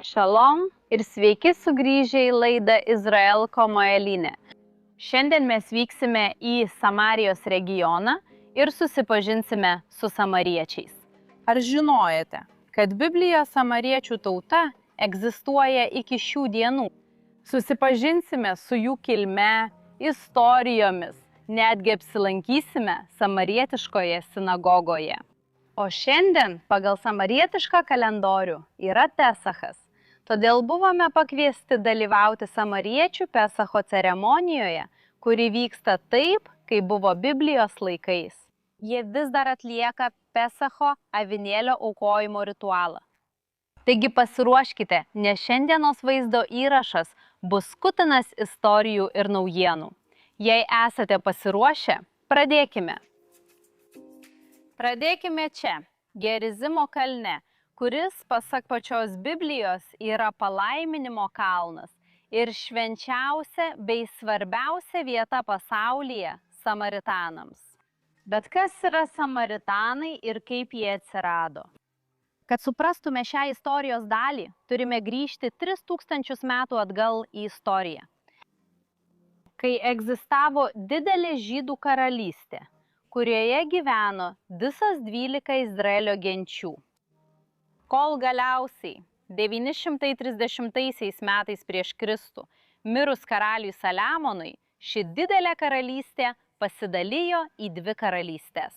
Šalom ir sveiki sugrįžę į laidą Izrael Komoelinė. Šiandien mes vyksime į Samarijos regioną ir susipažinsime su samariečiais. Ar žinojate, kad Biblijoje samariečių tauta egzistuoja iki šių dienų? Susipažinsime su jų kilme, istorijomis, netgi apsilankysime samarietiškoje sinagogoje. O šiandien pagal samarietišką kalendorių yra Pesachas. Todėl buvome pakviesti dalyvauti samariečių Pesacho ceremonijoje, kuri vyksta taip, kaip buvo Biblijos laikais. Jie vis dar atlieka Pesacho avinėlio aukojimo ritualą. Taigi pasiruoškite, nes šiandienos vaizdo įrašas bus kutinas istorijų ir naujienų. Jei esate pasiruošę, pradėkime. Pradėkime čia, Gerizimo kalne, kuris, pasak pačios Biblijos, yra palaiminimo kalnas ir švenčiausia bei svarbiausia vieta pasaulyje samaritanams. Bet kas yra samaritanai ir kaip jie atsirado? Kad suprastume šią istorijos dalį, turime grįžti 3000 metų atgal į istoriją, kai egzistavo didelė žydų karalystė, kurioje gyveno visos 12 Izraelio genčių. Kol galiausiai 930 metais prieš Kristų mirus karaliui Saliamonui, ši didelė karalystė pasidalijo į dvi karalystės.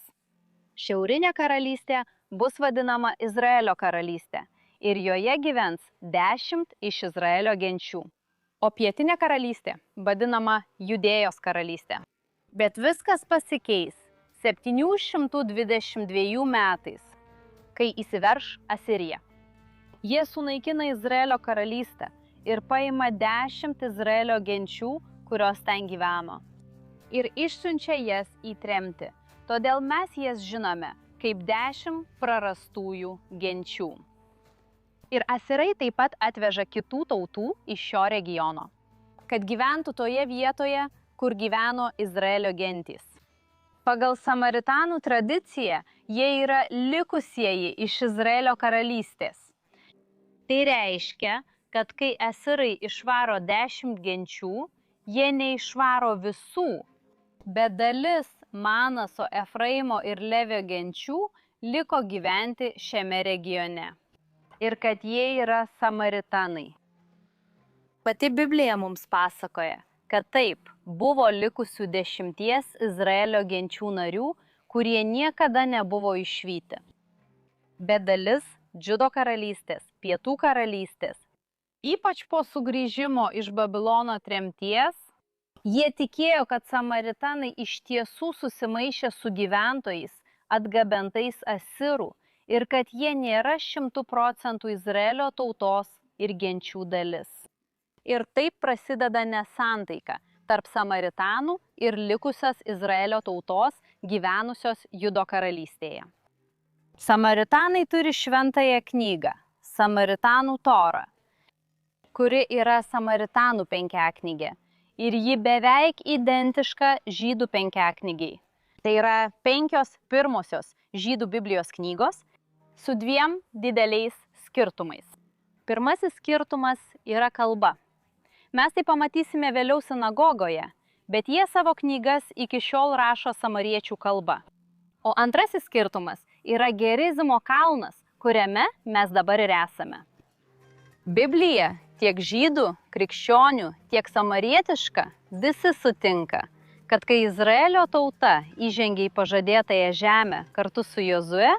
Šiaurinė karalystė bus vadinama Izraelio karalystė ir joje gyvens 10 iš Izraelio genčių, o pietinė karalystė vadinama Judėjos karalystė. Bet viskas pasikeis 722 metais, kai įsiverš Asirija. Jie sunaikina Izraelio karalystę ir paima 10 Izraelio genčių, kurios ten gyveno, ir išsiunčia jas į tremtį. Todėl mes jas žinome kaip 10 prarastųjų genčių. Ir Asirai taip pat atveža kitų tautų iš šio regiono, kad gyventų toje vietoje, kur gyveno Izraelio gentys. Pagal samaritanų tradiciją, jie yra likusieji iš Izraelio karalystės. Tai reiškia, kad kai Asirai išvaro 10 genčių, jie neišvaro visų, bet dalis Manaso, Efraimo ir Levio genčių liko gyventi šiame regione. Ir kad jie yra samaritanai. Pati Biblija mums pasakoja, kad taip, buvo likusių 10 Izraelio genčių narių, kurie niekada nebuvo išvyti. Bet dalis Džudo karalystės, Pietų karalystės, ypač po sugrįžimo iš Babilono tremties, jie tikėjo, kad samaritanai iš tiesų susimaišė su gyventojais, atgabentais Asirų, ir kad jie nėra 100% Izraelio tautos ir genčių dalis. Ir taip prasideda nesantaika tarp samaritanų ir likusios Izraelio tautos gyvenusios Judo karalystėje. Samaritanai turi šventąją knygą, Samaritanų Torą, kuri yra Samaritanų penkiaknygė ir ji beveik identiška Žydų penkiaknygiai. Tai yra 5 pirmosios Žydų Biblijos knygos su 2 dideliais skirtumais. Pirmasis skirtumas yra kalba. Mes tai pamatysime vėliau sinagogoje, bet jie savo knygas iki šiol rašo samariečių kalba. O antrasis skirtumas yra Gerizimo kalnas, kuriame mes dabar ir esame. Biblija tiek žydų, krikščionių, tiek samarietiška visi sutinka, kad kai Izraelio tauta įžengė į pažadėtąją žemę kartu su Jozue,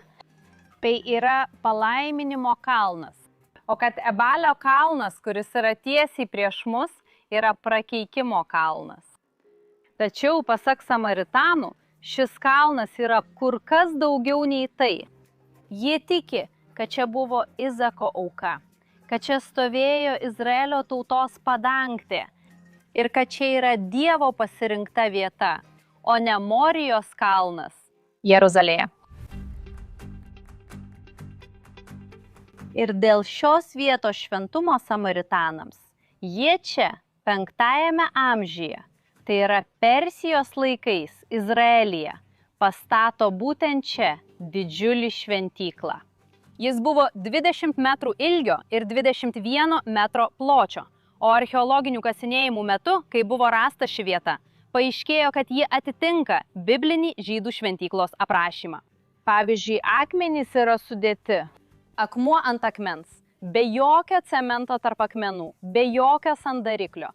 tai yra palaiminimo kalnas. O kad Ebalio kalnas, kuris yra tiesiai prieš mus, yra prakeikimo kalnas. Tačiau, pasak samaritanų, šis kalnas yra kur kas daugiau nei tai. Jie tiki, kad čia buvo Izako auka, kad čia stovėjo Izraelio tautos padangtė ir kad čia yra Dievo pasirinkta vieta, o ne Morijos kalnas Jeruzalėje. Ir dėl šios vietos šventumo samaritanams, jie čia 5 amžiuje, tai yra Persijos laikais Izraelyje, pastato būtent čia didžiulį šventyklą. Jis buvo 20 metrų ilgio ir 21 metro pločio, o archeologinių kasinėjimų metu, kai buvo rasta ši vieta, paaiškėjo, kad ji atitinka biblinį žydų šventyklos aprašymą. Pavyzdžiui, akmenys yra sudėti akmuo ant akmens, be jokio cemento tarp akmenų, be jokio sandariklio.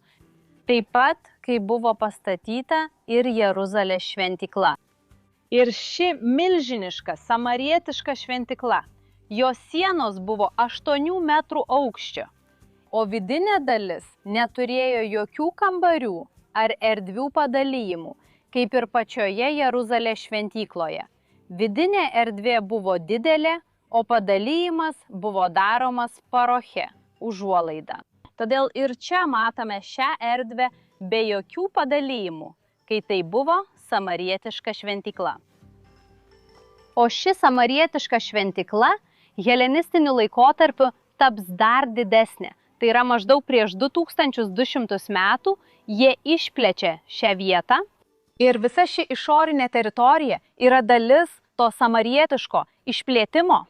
Taip pat, kai buvo pastatyta ir Jeruzalės šventykla. Ir ši milžiniška samarietiška šventykla, jos sienos buvo 8 metrų aukščio, o vidinė dalis neturėjo jokių kambarių ar erdvių padalijimų, kaip ir pačioje Jeruzalės šventykloje. Vidinė erdvė buvo didelė, o padalijimas buvo daromas paroche, užuolaida. Todėl ir čia matome šią erdvę be jokių padalijimų, kai tai buvo samarietiška šventykla. O ši samarietiška šventykla helenistiniu laikotarpiu taps dar didesnė. Tai yra maždaug prieš 2200 metų jie išplečia šią vietą ir visa ši išorinė teritorija yra dalis to samarietiško išplėtimo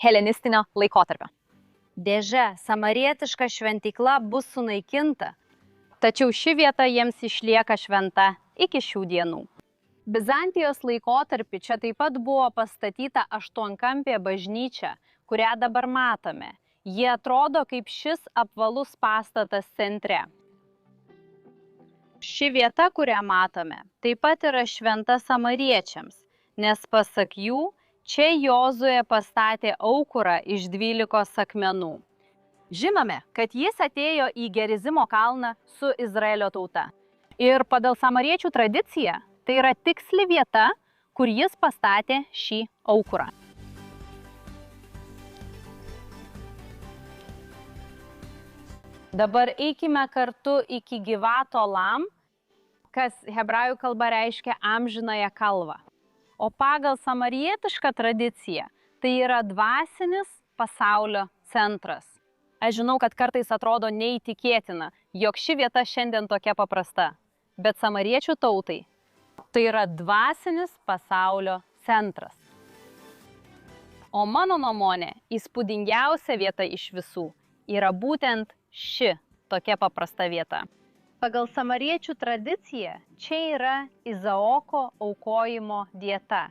helenistinio laikotarpio. Dėže samarietiška šventykla bus sunaikinta, tačiau ši vieta jiems išlieka šventa iki šių dienų. Bizantijos laikotarpį čia taip pat buvo pastatyta aštuonkampė bažnyčia, kurią dabar matome. Jie atrodo kaip šis apvalus pastatas centre. Ši vieta, kurią matome, taip pat yra šventa samariečiams, nes pasak jų, čia Jozuė pastatė aukurą iš 12 akmenų. Žinome, kad jis atėjo į Gerizimo kalną su Izraelio tauta. Ir pagal samariečių tradiciją, tai yra tiksli vieta, kur jis pastatė šį aukurą. Dabar eikime kartu iki Givat Olam, kas hebrajų kalba reiškia amžinąją kalvą. O pagal samarietišką tradiciją tai yra dvasinis pasaulio centras. Aš žinau, kad kartais atrodo neįtikėtina, jog ši vieta šiandien tokia paprasta, bet samariečių tautai tai yra dvasinis pasaulio centras. O mano nuomonė, įspūdingiausia vieta iš visų yra būtent ši tokia paprasta vieta. Pagal samariečių tradiciją čia yra Izaoko aukojimo dieta.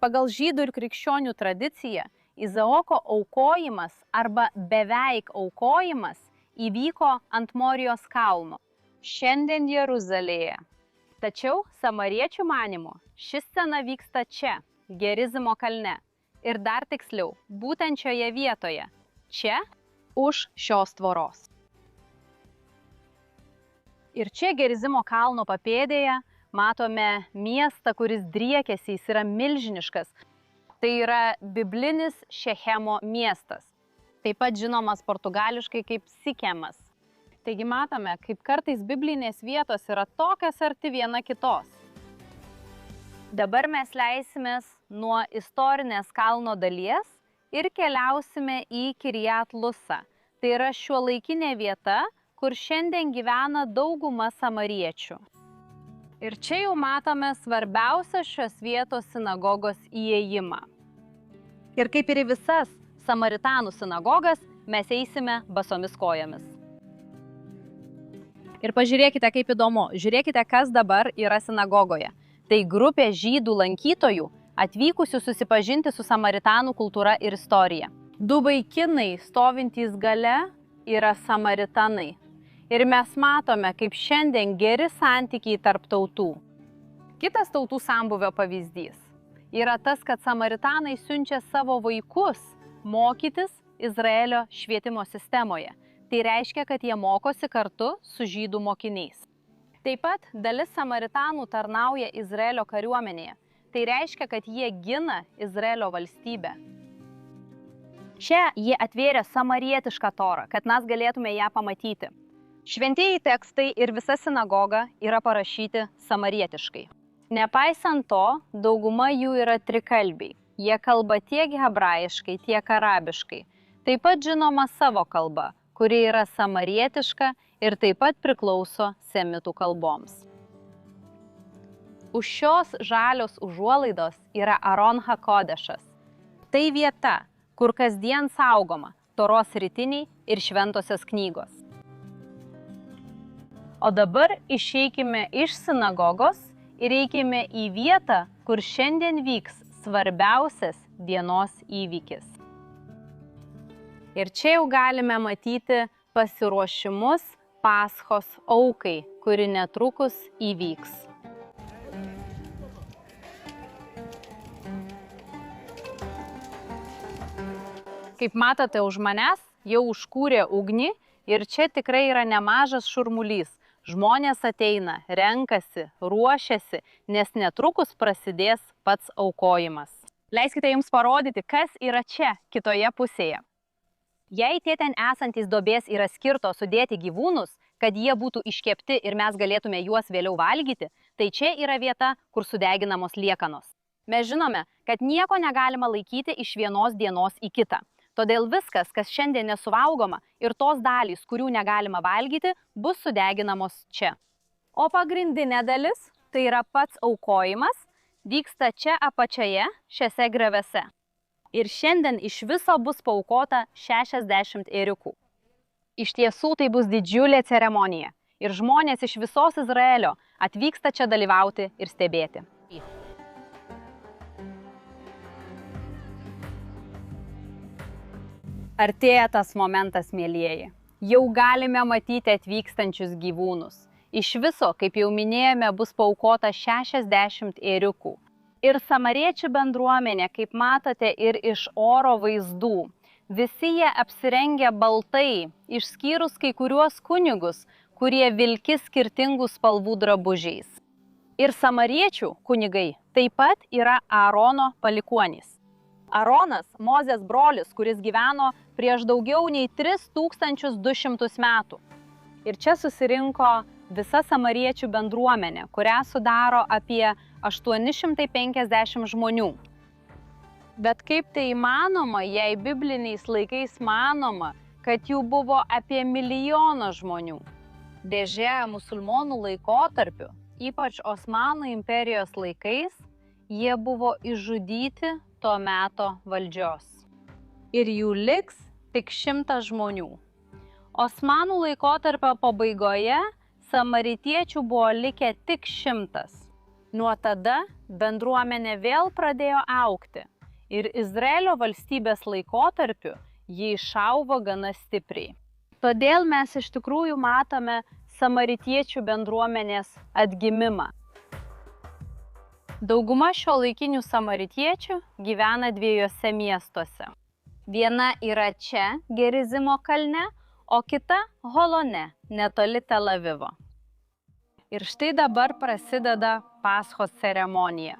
Pagal žydų ir krikščionių tradiciją Izaoko aukojimas arba beveik aukojimas įvyko ant Morijos kalno, šiandien Jeruzalėje. Tačiau samariečių manymu ši scena vyksta čia, Gerizimo kalne. Ir dar tiksliau, būtent šioje vietoje, čia, už šios tvoros. Ir čia Gerizimo kalno papėdėje matome miestą, kuris driekiasi, jis yra milžiniškas. Tai yra biblinis Šechemo miestas, taip pat žinomas portugališkai kaip Sikemas. Taigi matome, kaip kartais biblinės vietos yra tokios arti viena kitos. Dabar mes leisimės nuo istorinės kalno dalies ir keliausime į Kirjat Lusą. Tai yra šiuolaikinė vieta, kur šiandien gyvena dauguma samariečių. Ir čia jau matome svarbiausią šios vietos sinagogos įėjimą. Ir kaip ir į visas samaritanų sinagogas, mes eisime basomis kojomis. Ir pažiūrėkite, kaip įdomu, žiūrėkite, kas dabar yra sinagogoje. Tai grupė žydų lankytojų, atvykusių susipažinti su samaritanų kultūra ir istorija. Du vaikinai stovintys gale yra samaritanai. Ir mes matome, kaip šiandien geri santykiai tarp tautų. Kitas tautų sambūvio pavyzdys yra tas, kad samaritanai siunčia savo vaikus mokytis Izraelio švietimo sistemoje. Tai reiškia, kad jie mokosi kartu su žydų mokiniais. Taip pat dalis samaritanų tarnauja Izraelio kariuomenėje. Tai reiškia, kad jie gina Izraelio valstybę. Čia jie atvėrė samarietišką torą, kad mes galėtume ją pamatyti. Šventieji tekstai ir visa sinagoga yra parašyti samarietiškai. Nepaisant to, dauguma jų yra trikalbiai. Jie kalba tiek hebrajiškai, tiek arabiškai. Taip pat žinoma savo kalba, kuri yra samarietiška ir taip pat priklauso semitų kalboms. Už šios žalios užuolaidos yra Aron HaKodešas. Tai vieta, kur kasdien saugoma Toros rytiniai ir šventosios knygos. O dabar išeikime iš sinagogos ir eikime į vietą, kur šiandien vyks svarbiausias dienos įvykis. Ir čia jau galime matyti pasiruošimus Paschos aukai, kuri netrukus įvyks. Kaip matote už manęs, jau užkūrė ugnį ir čia tikrai yra nemažas šurmulys. Žmonės ateina, renkasi, ruošiasi, nes netrukus prasidės pats aukojimas. Leiskite jums parodyti, kas yra čia, kitoje pusėje. Jei tie ten esantys duobės yra skirtos sudėti gyvūnus, kad jie būtų iškepti ir mes galėtume juos vėliau valgyti, tai čia yra vieta, kur sudeginamos liekanos. Mes žinome, kad nieko negalima laikyti iš vienos dienos į kitą. Todėl viskas, kas šiandien nesuvalgoma ir tos dalys, kurių negalima valgyti, bus sudeginamos čia. O pagrindinė dalis, tai yra pats aukojimas, vyksta čia apačioje, šiose grevėse. Ir šiandien iš viso bus paaukota 60 ėriukų. Iš tiesų tai bus didžiulė ceremonija ir žmonės iš visos Izraelio atvyksta čia dalyvauti ir stebėti. Artėja tas momentas, mielieji. Jau galime matyti atvykstančius gyvūnus. Iš viso, kaip jau minėjome, bus paaukota 60 ėriukų. Ir samariečių bendruomenė, kaip matote ir iš oro vaizdų, visi jie apsirengę baltai, išskyrus kai kuriuos kunigus, kurie vilki skirtingų spalvų drabužiais. Ir samariečių kunigai taip pat yra Aarono palikuonys. Aaronas, Mozės brolis, kuris gyveno prieš daugiau nei 3200 metų. Ir čia susirinko visa samariečių bendruomenė, kurią sudaro apie 850 žmonių. Bet kaip tai įmanoma, jei bibliniais laikais manoma, kad jų buvo apie 1 milijoną žmonių? Dėžė musulmonų laikotarpiu, ypač Osmanų imperijos laikais, jie buvo išžudyti to meto valdžios. Ir jų liks tik 100 žmonių. Osmanų laikotarpio pabaigoje samaritiečių buvo likę tik 100. Nuo tada bendruomenė vėl pradėjo augti ir Izraelio valstybės laikotarpiu ji išaugo gana stipriai. Todėl mes iš tikrųjų matome samaritiečių bendruomenės atgimimą. Dauguma šiuolaikinių samaritiečių gyvena 2 miestuose. Viena yra čia, Gerizimo kalne, o kita Holone, netoli Tel Avivo. Ir štai dabar prasideda Paschos ceremonija.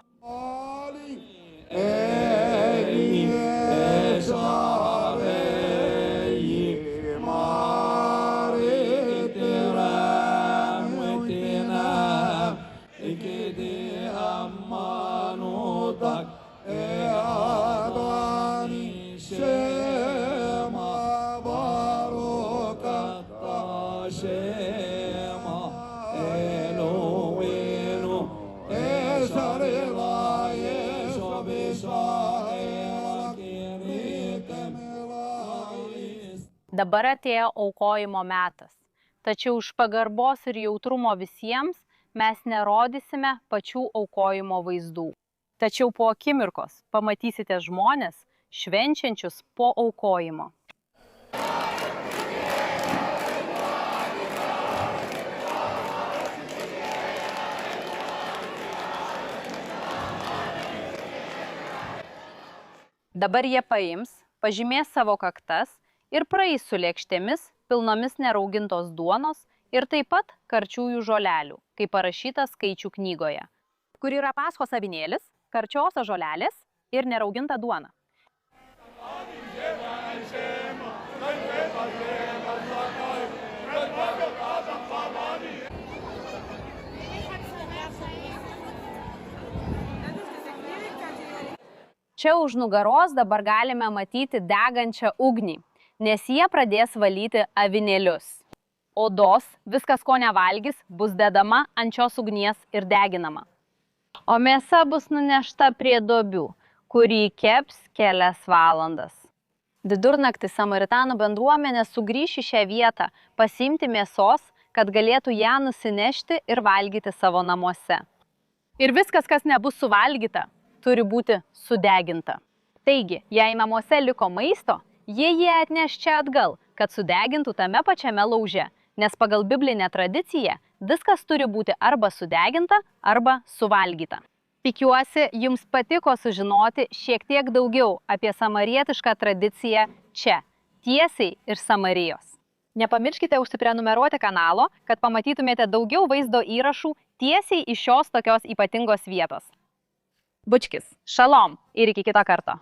Dabar atėjo aukojimo metas. Tačiau iš pagarbos ir jautrumo visiems mes nerodysime pačių aukojimo vaizdų. Tačiau po akimirkos pamatysite žmones švenčiančius po aukojimo. Dabar jie paims, pažymės savo kaktas ir praeis su lėkštėmis pilnomis neraugintos duonos ir taip pat karčiųjų žolelių, kaip parašyta skaičių knygoje, kur yra Paschos avinėlis, karčiosios žolelės ir nerauginta duona. Čia už nugaros dabar galime matyti degančią ugnį, nes jie pradės valyti avinėlius. Odos, viskas ko nevalgys, bus dedama ant šios ugnies ir deginama. O mėsa bus nunešta prie duobių, kurį keps kelias valandas. Vidurnaktį samaritanų bendruomenė sugrįš į šią vietą, pasiimti mėsos, kad galėtų ją nusinešti ir valgyti savo namuose. Ir viskas, kas nebus suvalgyta, turi būti sudeginta. Taigi, jei namuose liko maisto, jie jį atneš čia atgal, kad sudegintų tame pačiame lauže, nes pagal biblinę tradiciją viskas turi būti arba sudeginta, arba suvalgyta. Tikiuosi, jums patiko sužinoti šiek tiek daugiau apie samarietišką tradiciją čia, tiesiai iš Samarijos. Nepamirškite užsiprenumeruoti kanalo, kad pamatytumėte daugiau vaizdo įrašų tiesiai iš šios tokios ypatingos vietos. Bučkis, šalom ir iki kito karto.